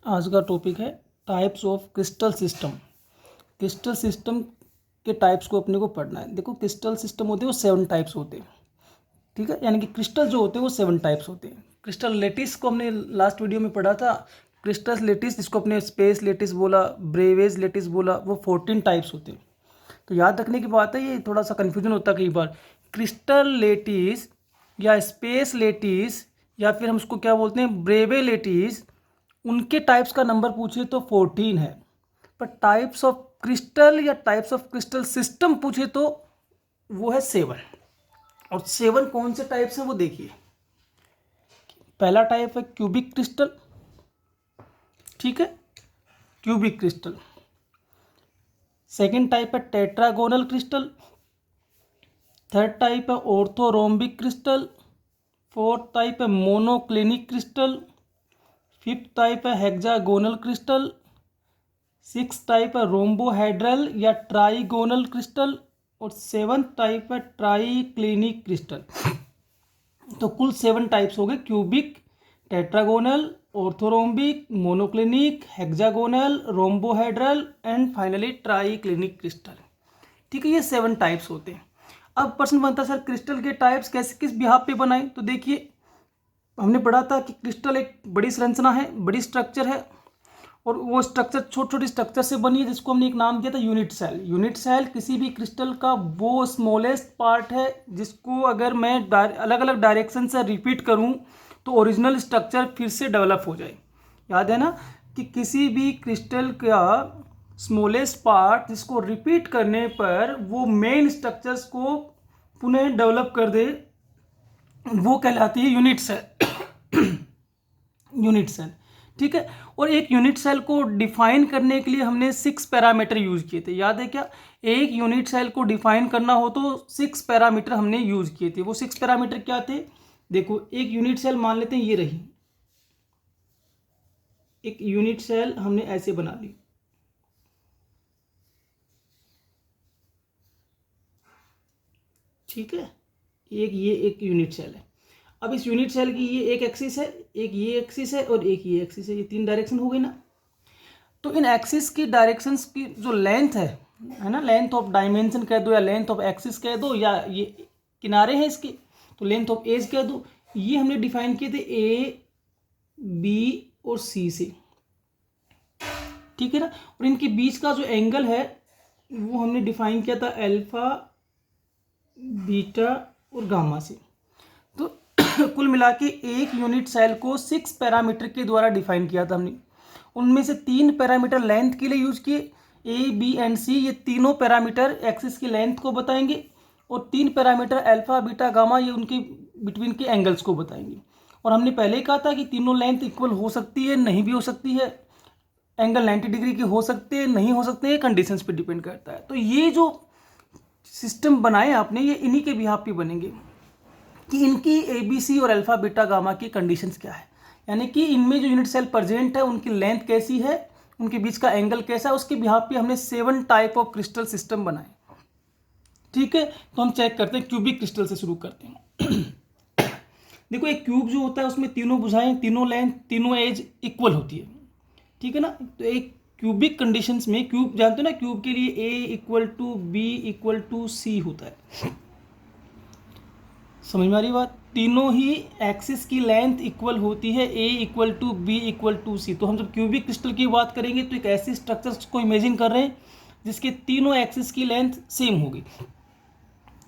आज का टॉपिक है types of crystal system. Crystal system के टाइप्स को अपने को पढ़ना है। देखो, क्रिस्टल सिस्टम होते हैं वो 7 टाइप्स होते हैं, ठीक है। यानी कि क्रिस्टल जो होते हैं वो 7 टाइप्स होते हैं। क्रिस्टल लेटिस को हमने लास्ट वीडियो में पढ़ा था। क्रिस्टल लेटिस, जिसको अपने स्पेस लेटिस बोला, ब्रेवेज लेटिस बोला, वो 14 टाइप्स होते हैं। तो याद रखने की बात है, ये थोड़ा सा कन्फ्यूजन होता है कई बार। क्रिस्टल लेटिस या स्पेस लेटिस या फिर हम उसको क्या बोलते हैं, ब्रेवे लेटिस, उनके टाइप्स का नंबर पूछे तो 14 है। पर टाइप्स ऑफ क्रिस्टल या टाइप्स ऑफ क्रिस्टल सिस्टम पूछे तो वो है 7। और 7 कौन से टाइप्स है वो देखिए। पहला टाइप है क्यूबिक क्रिस्टल, ठीक है, क्यूबिक क्रिस्टल। सेकंड टाइप है टेट्रागोनल क्रिस्टल। थर्ड टाइप है ऑर्थोरोम्बिक क्रिस्टल। फोर्थ टाइप है मोनोक्लिनिक क्रिस्टल। फिफ्थ टाइप है हेक्सागोनल क्रिस्टल। सिक्स टाइप है रोम्बोहेड्रल या ट्राइगोनल क्रिस्टल। और 7th टाइप है ट्राइक्लिनिक क्रिस्टल। तो कुल 7 टाइप्स हो गए, cubic, tetragonal, orthorhombic, monoclinic, hexagonal, rhombohedral and finally triclinic crystal. ठीक है, ये 7 टाइप्स होते हैं। अब प्रश्न बनता है, सर क्रिस्टल के टाइप्स कैसे, किस बिहाफ पे बनाए? तो देखिए, हमने पढ़ा था कि क्रिस्टल एक बड़ी संरचना है, बड़ी स्ट्रक्चर है, और वो स्ट्रक्चर छोटी छोटी स्ट्रक्चर से बनी है, जिसको हमने एक नाम दिया था यूनिट सेल। यूनिट सेल किसी भी क्रिस्टल का वो स्मॉलेस्ट पार्ट है जिसको अगर मैं अलग अलग डायरेक्शन से रिपीट करूं तो ओरिजिनल स्ट्रक्चर फिर से डेवलप हो जाए। याद है ना कि किसी भी क्रिस्टल का स्मॉलेस्ट पार्ट जिसको रिपीट करने पर वो मेन स्ट्रक्चर्स को पुनः डेवलप कर दे, वो कहलाती है यूनिट सेल। यूनिट सेल, ठीक है। और एक यूनिट सेल को डिफाइन करने के लिए हमने 6 पैरामीटर यूज किए थे, याद है क्या? एक यूनिट सेल को डिफाइन करना हो तो 6 पैरामीटर हमने यूज किए थे। वो 6 पैरामीटर क्या थे? देखो, एक यूनिट सेल मान लेते हैं ये रही, एक यूनिट सेल हमने ऐसे बना ली, ठीक है। ये एक यूनिट सेल है। अब इस यूनिट सेल की ये एक एक्सिस है, एक ये एक्सिस है और एक ये एक्सिस है। ये 3 डायरेक्शन हो गई ना। तो इन एक्सिस की डायरेक्शंस की जो लेंथ है ना, लेंथ ऑफ डायमेंशन कह दो या लेंथ ऑफ एक्सिस कह दो, या ये किनारे हैं इसके तो लेंथ ऑफ एज कह दो। ये हमने डिफाइन किए थे ए, बी और सी से, ठीक है ना। और इनके बीच का जो एंगल है वो हमने डिफाइन किया था अल्फा, बीटा और गामा से। तो कुल मिला के एक यूनिट सेल को 6 पैरामीटर के द्वारा डिफाइन किया था हमने। उनमें से 3 पैरामीटर लेंथ के लिए यूज किए, ए, बी एंड सी। ये तीनों पैरामीटर एक्सिस की लेंथ को बताएंगे, और 3 पैरामीटर अल्फा, बीटा, गामा, ये उनके बिटवीन के एंगल्स को बताएंगे। और हमने पहले ही कहा था कि तीनों लेंथ इक्वल हो सकती है, नहीं भी हो सकती है, एंगल 90 डिग्री के हो सकते हैं, नहीं हो सकते हैं, कंडीशंस पे डिपेंड करता है। तो ये जो सिस्टम बनाए आपने, ये इन्हीं के बिहाफ पे बनेंगे कि इनकी ए, बी, सी और अल्फा, बीटा, गामा की कंडीशंस क्या है। यानी कि इनमें जो यूनिट सेल प्रेजेंट है उनकी लेंथ कैसी है, उनके बीच का एंगल कैसा है, उसके बिहाफ पे हमने 7 टाइप ऑफ क्रिस्टल सिस्टम बनाए, ठीक है। तो हम चेक करते हैं, क्यूबिक क्रिस्टल से शुरू करते हैं। देखो, एक क्यूब जो होता है उसमें तीनों भुजाएं, तीनों लेंथ, तीनों एज इक्वल होती है, ठीक है ना। तो एक क्यूबिक कंडीशंस में, क्यूब जानते हो ना, क्यूब के लिए A equal to B equal to C होता है। समझ में आ रही बात? तीनों ही एक्सिस की लेंथ इक्वल होती है, A equal to B equal to C. तो हम जब क्यूबिक क्रिस्टल की बात करेंगे तो एक ऐसी स्ट्रक्चर को इमेजिन कर रहे हैं जिसके तीनों एक्सिस की लेंथ सेम होगी,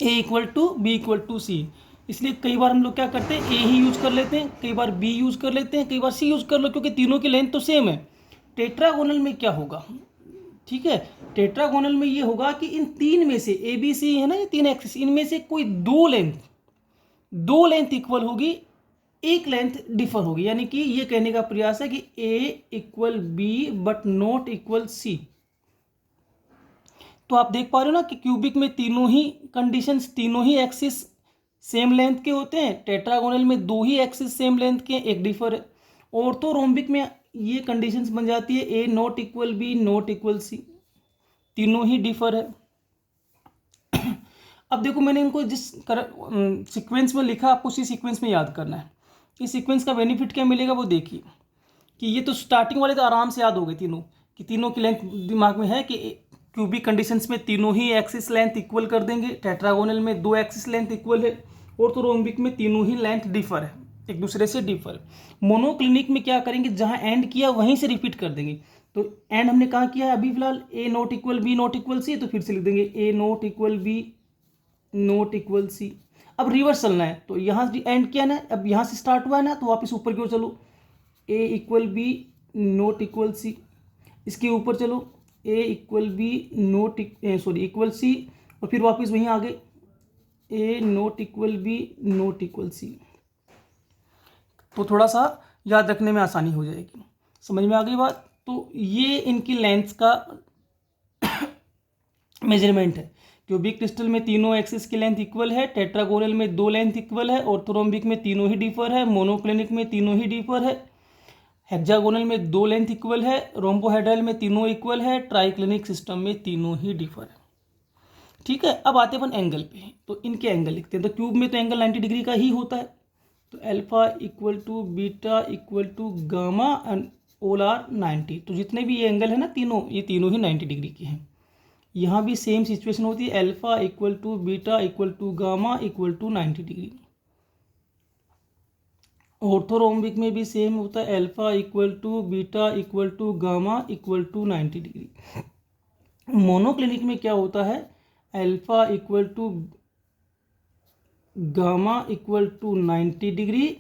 A equal to B equal to C. इसलिए कई बार हम लोग क्या करते हैं, ए ही यूज कर लेते हैं, कई बार बी यूज कर लेते हैं, कई बार सी यूज कर लो, क्योंकि तीनों की लेंथ तो सेम है। टेट्रागोनल में क्या होगा, ठीक है, टेट्रागोनल में ये होगा कि इन तीन में से, ए बी सी है ना, ये 3 एक्सिस, इनमें से कोई दो लेंथ इक्वल होगी, एक लेंथ डिफर होगी। यानी कि ये कहने का प्रयास है कि A equal B but not equal C. तो आप देख पा रहे हो ना कि क्यूबिक में तीनों ही कंडीशंस, तीनों ही एक्सिस सेम लेंथ के होते हैं। टेट्रागोनल में 2 ही एक्सिस सेम लेंथ के, एक डिफर है। ऑर्थोरोम्बिक में ये कंडीशंस बन जाती है, A not equal B not equal C, तीनों ही डिफर है। अब देखो, मैंने इनको जिस सीक्वेंस में लिखा, आपको उसी सीक्वेंस में याद करना है। इस सीक्वेंस का बेनिफिट क्या मिलेगा वो देखिए। कि ये तो स्टार्टिंग वाले तो आराम से याद हो गए तीनों, कि तीनों की लेंथ दिमाग में है कि क्यूबिक कंडीशंस में तीनों ही एक्सिस लेंथ इक्वल कर देंगे, टेट्रागोनल में 2 एक्सिस लेंथ इक्वल है, ऑर्थोरोम्बिक में तीनों ही लेंथ डिफर है, एक दूसरे से डिफर। मोनोक्लिनिक में क्या करेंगे, जहाँ एंड किया वहीं से रिपीट कर देंगे। तो एंड हमने कहाँ किया है अभी फिलहाल, A not equal B not equal C, तो फिर से लिख देंगे A not equal B not equal C. अब रिवर्स चलना है, तो यहाँ एंड किया ना, अब यहाँ से स्टार्ट हुआ है ना, तो वापस ऊपर की ओर चलो, A equal B not equal C, इसके ऊपर चलो A equal B not equal C, और फिर वापस वहीं आगे A not equal B not equal C. तो थोड़ा सा याद रखने में आसानी हो जाएगी। समझ में आ गई बात। तो ये इनकी लेंथ्स का मेजरमेंट है। क्यूबिक क्रिस्टल में तीनों एक्सिस की लेंथ इक्वल है, टेट्रागोनल में 2 लेंथ इक्वल है, ऑर्थोरोम्बिक में तीनों ही डिफर है, मोनोक्लिनिक में तीनों ही डिफर है, हेक्सागोनल में 2 लेंथ इक्वल है, रोम्बोहेड्रल में तीनों इक्वल है, ट्राइक्लिनिक सिस्टम में तीनों ही डिफर है। ठीक है, अब आते हैं अपन एंगल पे, तो इनके एंगल लिखते हैं। तो क्यूब में तो एंगल 90 डिग्री का ही होता है, तो alpha equal to beta equal to gamma and all are 90। तो जितने भी ये एंगल है ना तीनों, ये तीनों ही 90 डिग्री के हैं। यहाँ भी सेम सिचुएशन होती है, alpha equal to beta equal to gamma equal to 90 degree. Orthorhombic में भी सेम होता है, alpha equal to beta equal to gamma equal to 90 degree. Monoclinic में क्या होता है, alpha equal to gamma equal to 90 degree,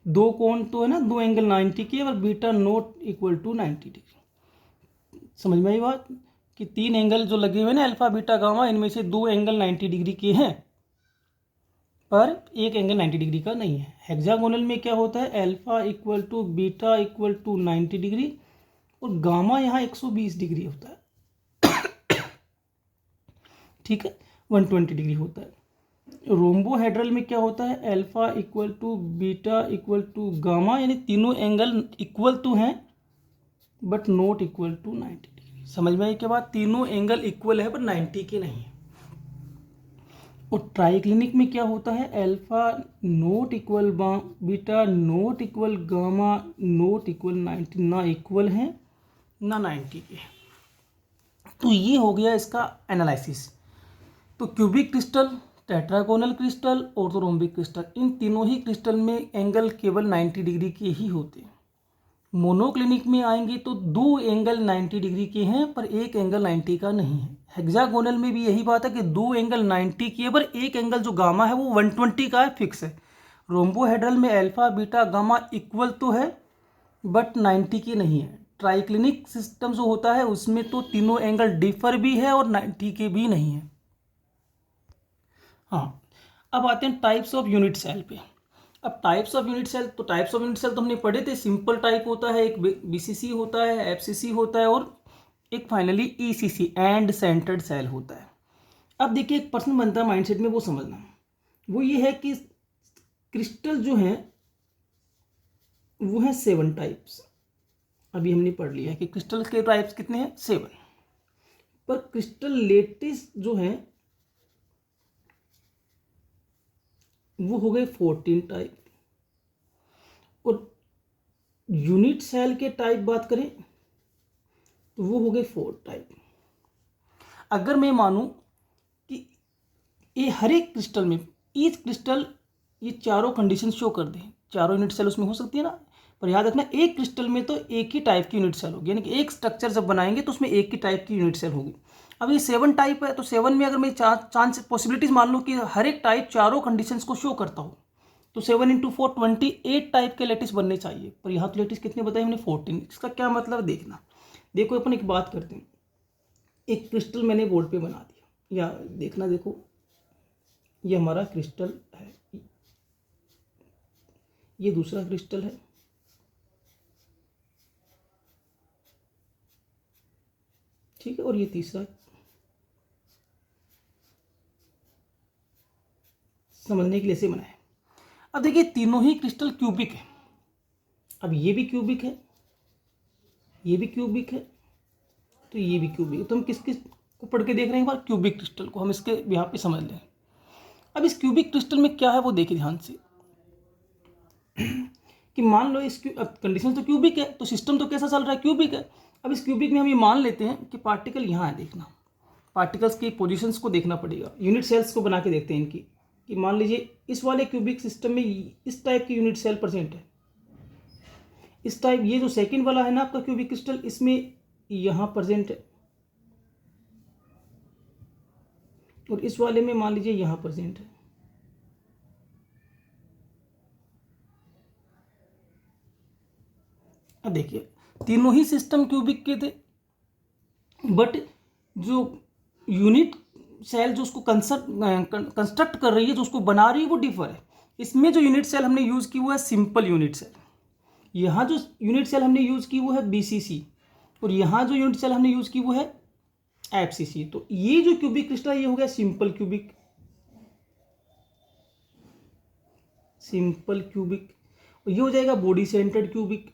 दो कोण तो है ना, दो एंगल 90 के, और beta not equal to 90 degree. समझ में आई बात, कि 3 एंगल जो लगे हुए ना अल्फा बीटा गामा, इनमें से 2 एंगल 90 डिग्री के हैं, पर एक एंगल 90 डिग्री का नहीं है। हेक्सागोनल में क्या होता है, alpha equal to beta equal to 90 degree, और गामा यहाँ 120 डिग्री होता है। ठीक है, 120 डिग्री होता है। रोम्बोहेड्रल में क्या होता है, alpha equal to beta equal to gamma, यानी तीनों एंगल इक्वल तो हैं but not equal to 90 degree. समझ में आई के बाद, तीनों एंगल इक्वल है पर 90 के नहीं है। और ट्राइक्लिनिक में क्या होता है, alpha not equal beta not equal gamma not equal 90, ना इक्वल है ना 90 के। तो ये हो गया इसका एनालिसिस। तो cubic crystal, tetragonal crystal, orthorhombic crystal, इन तीनों ही क्रिस्टल में एंगल केवल 90 डिग्री के ही होते हैं। मोनोक्लिनिक में आएंगे तो 2 एंगल 90 डिग्री के हैं पर एक एंगल 90 का नहीं है। हेक्सागोनल में भी यही बात है कि 2 एंगल 90 के, पर एक एंगल जो गामा है वो 120 का है, फिक्स है। रोम्बोहेड्रल में अल्फा बीटा गामा इक्वल तो है बट 90 के नहीं है। ट्राइक्लिनिक सिस्टम जो होता है उसमें तो तीनों एंगल डिफर भी है और 90 के भी नहीं है। हाँ, अब आते हैं टाइप्स ऑफ यूनिट सेल पे। अब टाइप्स ऑफ यूनिट सेल, तो टाइप्स ऑफ यूनिट सेल तो हमने पढ़े थे, सिंपल टाइप होता है, एक बीसीसी होता है, एफसीसी होता है, और एक finally ECC end centred cell होता है। अब देखिए एक प्रश्न बनता है माइंडसेट में, वो समझना, वो ये है कि क्रिस्टल जो है वो है 7 टाइप्स। अभी हमने पढ़ लिया है कि क्रिस्टल के टाइप्स कितने हैं, 7। पर क्रिस्टल लेटिस जो है वो हो गए 14 टाइप। और यूनिट सेल के टाइप बात करें तो वो हो गए 4 टाइप। अगर मैं मानूं कि ये हर एक क्रिस्टल में, ईच क्रिस्टल ये चारों कंडीशन शो कर दे, चारों यूनिट सेल उसमें हो सकती है ना, पर याद रखना एक क्रिस्टल में तो एक ही टाइप की यूनिट सेल होगी, यानी कि एक स्ट्रक्चर जब बनाएंगे तो उसमें एक ही टाइप की यूनिट सेल होगी। अब ये 7 टाइप है, तो 7 में अगर मैं चांस पॉसिबिलिटीज मान लूँ कि हर एक टाइप चारों कंडीशंस को शो करता हो, तो 7 × 4 28 टाइप के लेटिस बनने चाहिए। पर यहाँ तो लेटिस कितने बताए हमने, 14। इसका क्या मतलब देखना, देखो अपन एक बात करते हैं, एक क्रिस्टल मैंने बोर्ड पे बना दिया, या देखना, देखो ये हमारा क्रिस्टल है, ये दूसरा क्रिस्टल है, ठीक है, और ये तीसरा। समझने के लिए से बनाया। अब देखिए तीनों ही क्रिस्टल क्यूबिक है। अब ये भी क्यूबिक है, ये भी क्यूबिक है, तो ये भी क्यूबिक है। तो हम किस किस को पढ़ के देख रहे हैं, एक बार क्यूबिक क्रिस्टल को हम इसके यहाँ पे समझ लें। अब इस क्यूबिक क्रिस्टल में क्या है वो देखिए ध्यान से। कि मान लो इस कंडीशन तो क्यूबिक है, तो सिस्टम तो कैसा चल रहा है, क्यूबिक है। अब इस क्यूबिक में हम ये मान लेते हैं कि पार्टिकल यहाँ है, देखना पार्टिकल्स की पोजीशंस को देखना पड़ेगा, यूनिट सेल्स को बना के देखते हैं इनकी, कि मान लीजिए इस वाले क्यूबिक सिस्टम में इस टाइप की यूनिट सेल प्रेजेंट है, इस टाइप, ये जो सेकंड वाला है ना आपका क्यूबिक क्रिस्टल, इसमें यहाँ प्रेजेंट है, और इस वाले में मान लीजिए यहाँ प्रेजेंट है। अब देखिए तीनों ही सिस्टम क्यूबिक के थे, बट जो यूनिट सेल जो उसको कंस्ट्रक्ट कर रही है, जो उसको बना रही है, वो डिफर है। इसमें जो यूनिट सेल हमने यूज़ की वो है सिंपल यूनिट सेल, यहाँ जो यूनिट सेल हमने यूज़ की वो है बीसीसी, और यहाँ जो यूनिट सेल हमने यूज़ की वो है एफसीसी। तो ये जो क्यूबिक क्रिस्टल ये हो गया सिंपल क्यूबिक, सिंपल क्यूबिक, और ये हो जाएगा बॉडी सेंटर्ड क्यूबिक,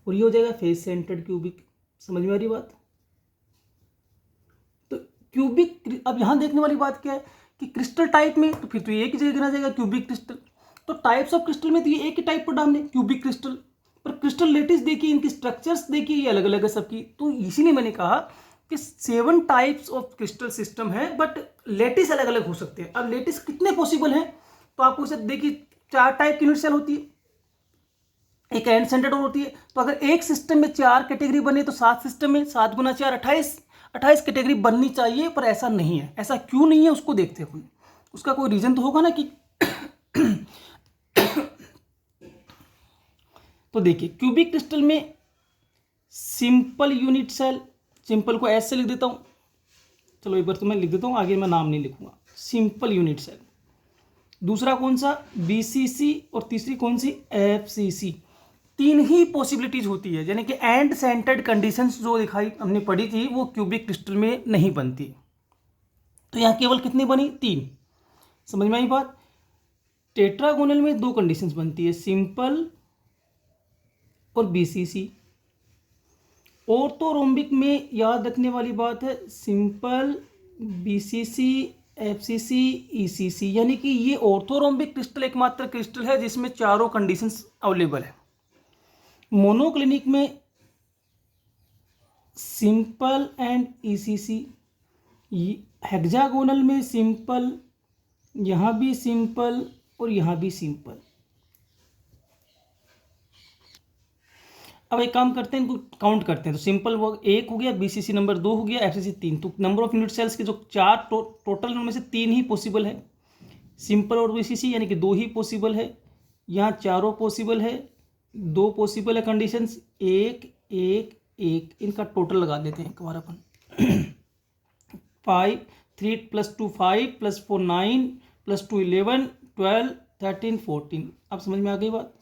और ये हो जाएगा फेस सेंटर्ड क्यूबिक। समझ में आ रही बात? तो क्यूबिक, अब यहां देखने वाली बात क्या है कि क्रिस्टल टाइप में तो फिर तो एक ही जगह गिना जाएगा क्यूबिक क्रिस्टल, तो टाइप्स ऑफ क्रिस्टल में तो ये एक ही टाइप पर डालने क्यूबिक क्रिस्टल, पर क्रिस्टल लेटिस देखिए, इनकी स्ट्रक्चर्स देखिए, ये अलग अलग है सबकी। तो इसीलिए मैंने कहा कि 7 टाइप्स ऑफ क्रिस्टल सिस्टम है, बट लेटिस अलग अलग हो सकते हैं। अब लेटिस कितने पॉसिबल हैं, तो आपको इसे देखिए 4 टाइप की यूनिट सेल होती है, एक एंड सेंटर्ड होती है। तो अगर एक सिस्टम में 4 कैटेगरी बने तो 7 सिस्टम में 7 गुना 4 28 कैटेगरी बननी चाहिए, पर ऐसा नहीं है। ऐसा क्यों नहीं है उसको देखते हैं अपन, उसका कोई रीजन तो होगा ना कि तो देखिए क्यूबिक क्रिस्टल में सिंपल यूनिट सेल, सिंपल को एस से लिख देता हूँ, चलो एक बार तो मैं लिख देता हूँ, आगे मैं नाम नहीं लिखूंगा, सिंपल यूनिट सेल। दूसरा कौन सा, बीसीसी, और तीसरी कौन सी, एफसीसी। 3 ही पॉसिबिलिटीज होती है, यानी कि एंड सेंटर्ड कंडीशंस जो दिखाई हमने पढ़ी थी वो क्यूबिक क्रिस्टल में नहीं बनती। तो यहाँ केवल कितनी बनी, 3। समझ में आई बात? टेट्रागोनल में 2 कंडीशंस बनती है, सिंपल और बीसीसी। ऑर्थोरोम्बिक में याद रखने वाली बात है सिंपल, बीसीसी, एफसीसी, ईसीसी, यानी कि ये ऑर्थोरोम्बिक क्रिस्टल एकमात्र क्रिस्टल है जिसमें चारों कंडीशंस अवेलेबल है। मोनोक्लिनिक में सिंपल एंड ईसीसी, हेक्सागोनल में सिंपल, यहाँ भी सिंपल और यहाँ भी सिंपल। अब एक काम करते हैं, इनको काउंट करते हैं। तो सिंपल वो 1 हो गया, बीसीसी नंबर 2 हो गया, एफसीसी 3। तो नंबर ऑफ यूनिट सेल्स के जो 4 टोटल उनमें से 3 ही पॉसिबल है, सिंपल और बीसीसी, यानी कि 2 ही पॉसिबल है। यहाँ चारों पॉसिबल है, 2 पॉसिबल है कंडीशंस, 1 1 1, इनका टोटल लगा देते हैं एक बार अपन। 5 3 + 2 5 + 4 9 + 2 11 12 13 14। अब समझ में आ गई बात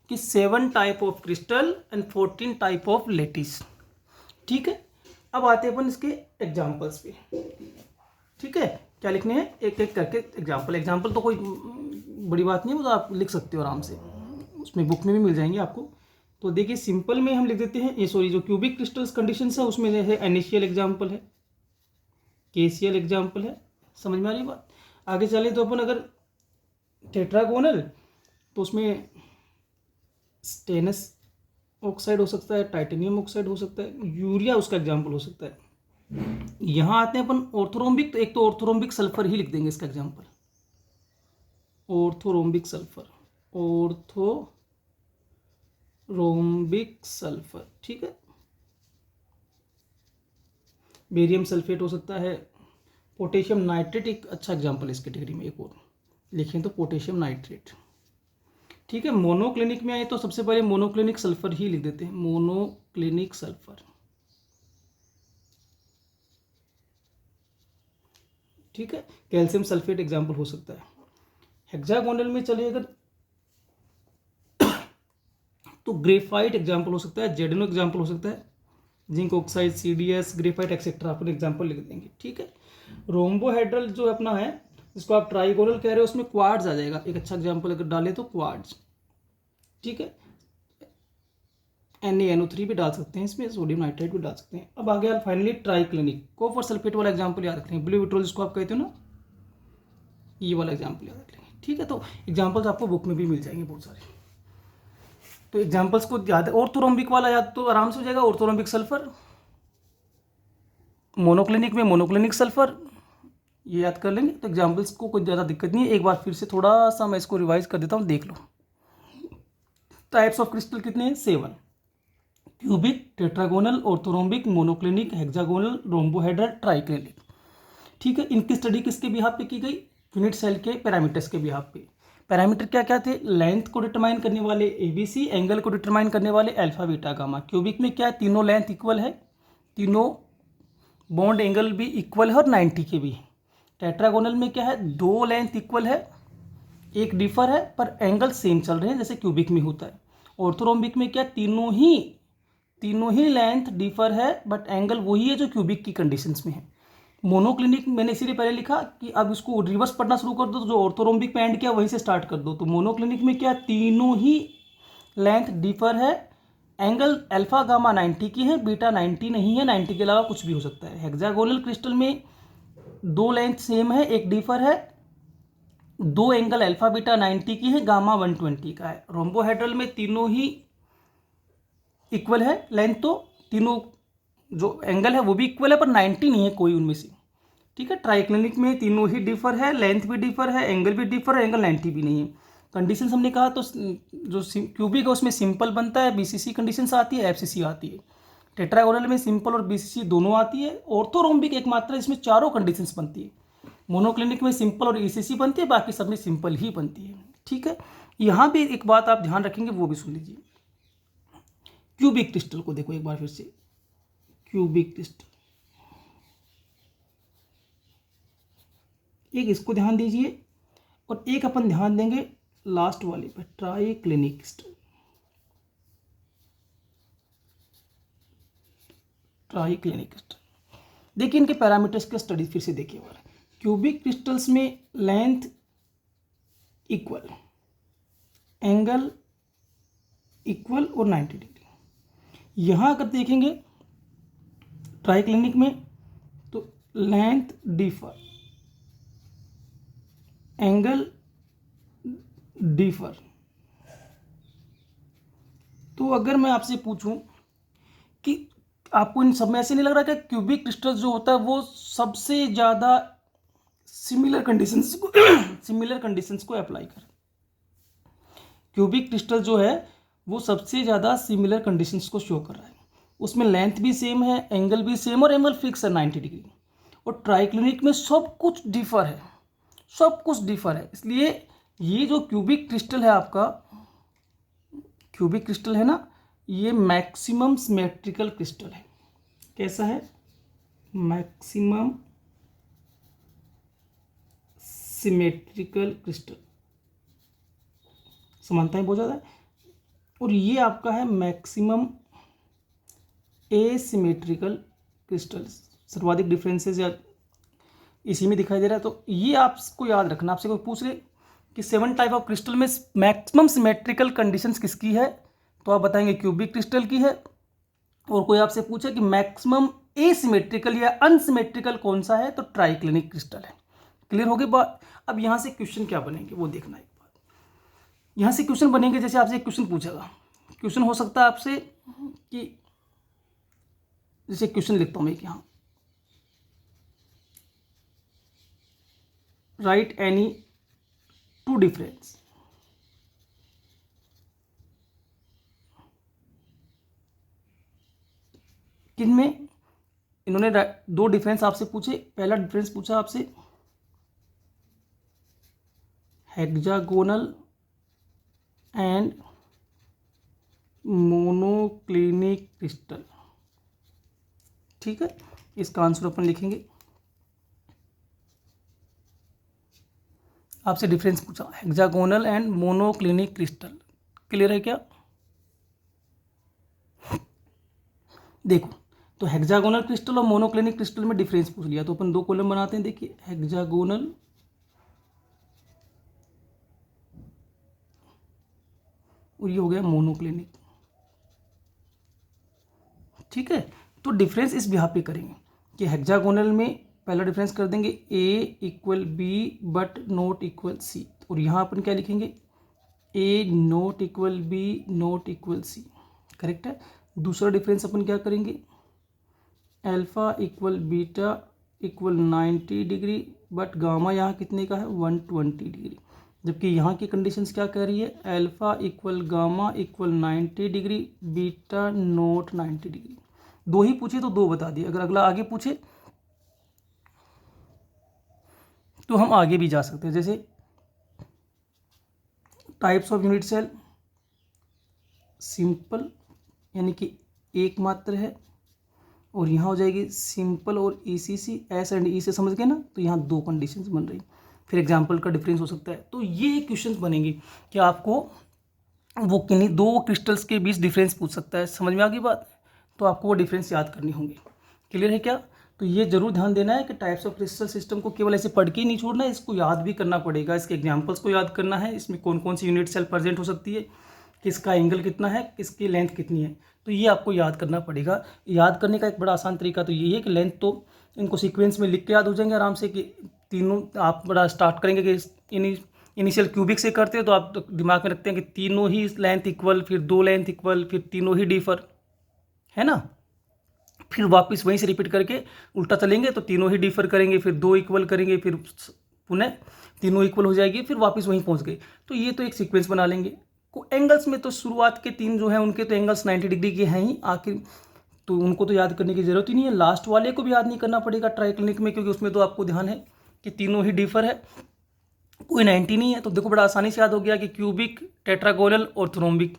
कि 7 type of crystal and 14 type of lattice. ठीक है, अब आते हैं अपन इसके एग्जाम्पल्स पे। ठीक है, क्या लिखने हैं, एक एक करके एग्जाम्पल तो कोई बड़ी बात नहीं है, वो तो आप लिख सकते हो आराम से, उसमें बुक में भी मिल जाएंगे आपको। तो देखिए सिंपल में हम लिख देते हैं, ये सॉरी जो क्यूबिक क्रिस्टल्स कंडीशंस है उसमें है इनिशियल एग्जाम्पल है, केसीएल एग्जाम्पल है। समझ में आ रही बात? आगे चले तो अपन अगर टेट्रागोनल, तो उसमें स्टेनस ऑक्साइड हो सकता है, टाइटेनियम ऑक्साइड हो सकता है, यूरिया उसका एग्जाम्पल हो सकता है। यहाँ आते हैं अपन ऑर्थोरोम्बिक, तो एक तो ऑर्थोरोम्बिक सल्फर ही लिख देंगे इसका example, orthorhombic sulphur, orthorhombic sulphur. ठीक है, बेरियम सल्फेट हो सकता है, पोटेशियम नाइट्रेट एक अच्छा एग्जाम्पल है इस कैटेगरी में। एक और लिखें तो पोटेशियम नाइट्रेट। ठीक है, मोनोक्लिनिक में आए तो सबसे पहले मोनोक्लिनिक सल्फर ही लिख देते हैं, मोनोक्लिनिक सल्फर। ठीक है, कैल्शियम सल्फेट एग्जाम्पल हो सकता है। हेक्सागोनल में चले अगर तो ग्रेफाइट एग्जाम्पल हो सकता है, जेडनो एग्जाम्पल हो सकता है, zinc oxide, CDS, graphite etcetera अपन एग्जाम्पल लिख देंगे। ठीक है, रोम्बोहेड्रल जो अपना है जिसको आप ट्राइगोनल कह रहे हो, उसमें क्वार्ट्ज आ जाएगा, एक अच्छा एग्जाम्पल अगर डाले तो क्वार्ट्ज। ठीक है, NaNO3 भी डाल सकते हैं इसमें, सोडियम नाइट्रेट भी डाल सकते हैं। अब आ गया फाइनली ट्राइक्लिनिक, कॉपर सल्फेट वाला एग्जाम्पल याद रखते हैं, ब्लू विट्रोल जिसको आप कहते हो ना, ये वाला एग्जाम्पल याद रख लेंगे, ठीक है। तो एग्जाम्पल्स आपको बुक में भी मिल जाएंगे बहुत सारे, तो एग्जाम्पल्स को याद, ऑर्थोरोम्बिक वाला याद तो आराम से हो जाएगा, ऑर्थोरोम्बिक सल्फर, मोनोक्लिनिक में मोनोक्लिनिक सल्फर, ये याद कर लेंगे। तो एग्जाम्पल्स को कोई ज़्यादा दिक्कत नहीं है, एक बार फिर से थोड़ा सा मैं इसको रिवाइज कर देता हूँ, देख लो। टाइप्स ऑफ क्रिस्टल कितने हैं? 7। Cubic, tetragonal, orthorhombic, monoclinic, hexagonal, rhombohedral, triclinic, ठीक है। इनकी स्टडी किसके बिहाफ पे की गई? यूनिट सेल के पैरामीटर्स के बिहाफ पे। पैरामीटर क्या क्या थे? लेंथ को डिटरमाइन करने वाले ABC, एंगल को डिटरमाइन करने वाले अल्फा बीटा गामा। क्यूबिक में क्या है? तीनों लेंथ इक्वल है, तीनों बॉन्ड एंगल भी इक्वल है और 90 के भी है। टेट्रागोनल में क्या है? 2 लेंथ इक्वल है, एक डिफर है पर एंगल सेम चल रहे हैं, जैसे क्यूबिक में होता है। ऑर्थोरोम्बिक में क्या? तीनों ही लेंथ डिफर है बट एंगल वही है जो क्यूबिक की कंडीशंस में है। मोनोक्लिनिक मैंने इसीलिए पहले लिखा कि अब इसको रिवर्स पढ़ना शुरू कर दो, तो जो ऑर्थोरोम्बिक में एंड किया वहीं से स्टार्ट कर दो। तो मोनोक्लिनिक में क्या? तीनों ही लेंथ डिफर है, एंगल अल्फा गामा 90 की है, बीटा 90 नहीं है, 90 के अलावा कुछ भी हो सकता है। हेक्सागोनल क्रिस्टल में 2 लेंथ सेम है, एक डिफर है, 2 एंगल अल्फा बीटा 90 की है, गामा 120 का है। रोम्बोहेड्रल में तीनों ही इक्वल है लेंथ, तो तीनों जो एंगल है वो भी इक्वल है पर 90 नहीं है कोई उनमें से, ठीक है। ट्राइक्लिनिक में तीनों ही डिफर है, लेंथ भी डिफर है, एंगल भी डिफर है, एंगल 90 भी नहीं है। कंडीशन हमने कहा तो जो क्यूबिक है उसमें सिंपल बनता है, BCC कंडीशन आती है, FCC आती है। टेट्रागोनल में सिंपल और BCC दोनों आती है। ऑर्थोरोम्बिक एकमात्र इसमें चारों कंडीशंस बनती है। मोनोक्लिनिक में सिंपल और ECC बनती है, बाकी सब में सिंपल ही बनती है, ठीक है। यहाँ भी एक बात आप ध्यान रखेंगे, वो भी सुन लीजिए। क्यूबिक क्रिस्टल को देखो एक बार फिर से, क्यूबिक क्रिस्टल, एक इसको ध्यान दीजिए और एक अपन ध्यान देंगे लास्ट वाले पर, ट्राइक्लिनिक क्रिस्टल। ट्राइक्लिनिक क्रिस्टल देखिए, इनके पैरामीटर्स का स्टडी फिर से देखिए। क्यूबिक क्रिस्टल्स में लेंथ इक्वल, एंगल इक्वल और 90 डिग्री। यहाँ अगर देखेंगे ट्राइक्लिनिक में तो लेंथ डिफर, एंगल डिफर। तो अगर मैं आपसे पूछूं कि आपको इन सब में ऐसे नहीं लग रहा कि क्यूबिक क्रिस्टल जो होता है वो सबसे ज़्यादा सिमिलर कंडीशंस को अप्लाई करे? क्यूबिक क्रिस्टल जो है वो सबसे ज़्यादा सिमिलर कंडीशंस को शो कर रहा है, उसमें लेंथ भी सेम है, एंगल भी सेम और एंगल फिक्स है 90 डिग्री। और ट्राइक्लिनिक में सब कुछ डिफर है, सब कुछ डिफर है। इसलिए ये जो क्यूबिक क्रिस्टल है आपका, क्यूबिक क्रिस्टल है ना, ये मैक्सिमम सिमेट्रिकल क्रिस्टल है। कैसा है? मैक्सिमम सिमेट्रिकल क्रिस्टल, समानताएं बहुत ज़्यादा है। और ये आपका है मैक्सिमम एसिमेट्रिकल क्रिस्टल, सर्वाधिक डिफरेंसेस या इसी में दिखाई दे रहा है। तो ये आपको याद रखना, आपसे कोई पूछ ले कि 7 टाइप ऑफ क्रिस्टल में मैक्सिमम सिमेट्रिकल कंडीशंस किसकी है, तो आप बताएंगे क्यूबिक क्रिस्टल की है। और कोई आपसे पूछे कि मैक्सिमम एसिमेट्रिकल या अनसिमेट्रिकल कौन सा है, तो ट्राइक्लिनिक क्रिस्टल है। क्लियर हो गई बात? अब यहाँ से क्वेश्चन क्या बनेंगे वो देखना एक बात। यहाँ से क्वेश्चन बनेंगे, जैसे आपसे एक क्वेश्चन पूछेगा, क्वेश्चन हो सकता है आपसे कि जैसे क्वेश्चन लिखता हूँ मैं कि हाँ, राइट एनी 2 डिफरेंस किनमें, इन्होंने 2 डिफरेंस आपसे पूछे। पहला डिफरेंस पूछा आपसे हेक्सागोनल एंड मोनोक्लिनिक क्रिस्टल, ठीक है। इसका आंसर अपन लिखेंगे। आपसे डिफरेंस पूछा hexagonal and monoclinic crystal, clear है क्या? देखो, तो हेक्सागोनल क्रिस्टल और मोनोक्लिनिक क्रिस्टल में डिफरेंस पूछ लिया, तो अपन 2 कॉलम बनाते हैं। देखिए, हेक्सागोनल और ये हो गया मोनोक्लिनिक, ठीक है। तो डिफरेंस इस बिहाफ पे करेंगे कि हेक्सागोनल में पहला डिफरेंस कर देंगे A equal B but not equal C, और यहाँ अपन क्या लिखेंगे A not equal B not equal C, correct है। दूसरा डिफरेंस अपन क्या करेंगे alpha equal beta equal 90 degree but gamma यहाँ कितने का है 120 डिग्री, जबकि यहाँ की कंडीशंस क्या कह रही है alpha equal gamma equal 90 degree beta not 90 degree. दो ही पूछे तो दो बता दिए, अगर अगला आगे पूछे तो हम आगे भी जा सकते हैं। जैसे types of unit cell simple यानी कि एक मात्र है, और यहाँ हो जाएगी सिंपल और ईसीसी, एस एंड ई से समझ गए ना, तो यहाँ दो कंडीशंस बन रही। फिर एग्जाम्पल का डिफरेंस हो सकता है। तो ये क्वेश्चंस बनेंगे कि आपको वो किन्हीं दो क्रिस्टल्स के बीच डिफरेंस पूछ सकता है, समझ में आ गई बात, तो आपको वो डिफरेंस याद करनी होंगे। क्लियर है क्या? तो ये जरूर ध्यान देना है कि टाइप्स ऑफ क्रिस्टल सिस्टम को केवल ऐसे पढ़ के ही नहीं छोड़ना है, इसको याद भी करना पड़ेगा, इसके एग्जाम्पल्स को याद करना है, इसमें कौन कौन सी यूनिट सेल प्रेजेंट हो सकती है, किसका एंगल कितना है, किसकी लेंथ कितनी है, तो ये आपको याद करना पड़ेगा। याद करने का एक बड़ा आसान तरीका तो यही है कि लेंथ तो इनको सीक्वेंस में लिख के याद हो जाएंगे आराम से, कि तीनों आप बड़ा स्टार्ट करेंगे कि इनिशियल क्यूबिक से करते हैं तो आप तो दिमाग में रखते हैं कि तीनों ही लेंथ इक्वल, फिर दो लेंथ इक्वल, फिर तीनों ही डिफर, है ना। फिर वापस वहीं से रिपीट करके उल्टा चलेंगे तो तीनों ही डिफर करेंगे, फिर दो इक्वल करेंगे, फिर पुनः तीनों इक्वल हो जाएगी, फिर वापस वहीं पहुंच गए। तो ये तो एक सीक्वेंस बना लेंगे। एंगल्स में तो शुरुआत के तीन जो हैं उनके तो एंगल्स 90 डिग्री के हैं ही आखिर, तो उनको तो याद करने की जरूरत ही नहीं है। लास्ट वाले को भी याद नहीं करना पड़ेगा ट्राइक्लिनिक में, क्योंकि उसमें तो आपको ध्यान है कि तीनों ही डिफर है, कोई 90 नहीं है। तो देखो बड़ा आसानी से याद हो गया कि क्यूबिक, टेट्रागोनल और थ्रोम्बिक,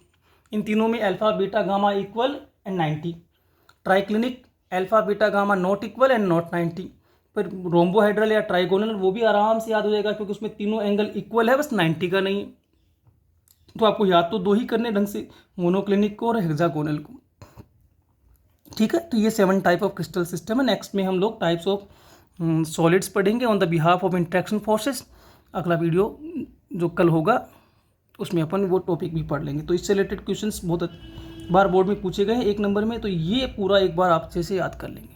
इन तीनों में alpha beta gamma equal and 90। Triclinic alpha beta gamma not equal and not 90। फिर रोम्बोहाइड्रल या ट्राइगोनल वो भी आराम से याद हो जाएगा, क्योंकि उसमें तीनों एंगल इक्वल है, बस 90 का नहीं है। तो आपको याद तो दो ही करने ढंग से, मोनोक्लिनिक को और हेक्सागोनल को, ठीक है। तो ये 7 टाइप ऑफ क्रिस्टल सिस्टम है। नेक्स्ट में हम लोग टाइप्स ऑफ सॉलिड्स पढ़ेंगे on the behalf of interaction forces. अगला वीडियो जो कल होगा उसमें अपन वो टॉपिक भी पढ़ लेंगे। तो इससे रिलेटेड क्वेश्चंस बहुत बार बोर्ड में पूछे गए हैं 1 नंबर में, तो ये पूरा एक बार आप अच्छे से याद कर लेंगे।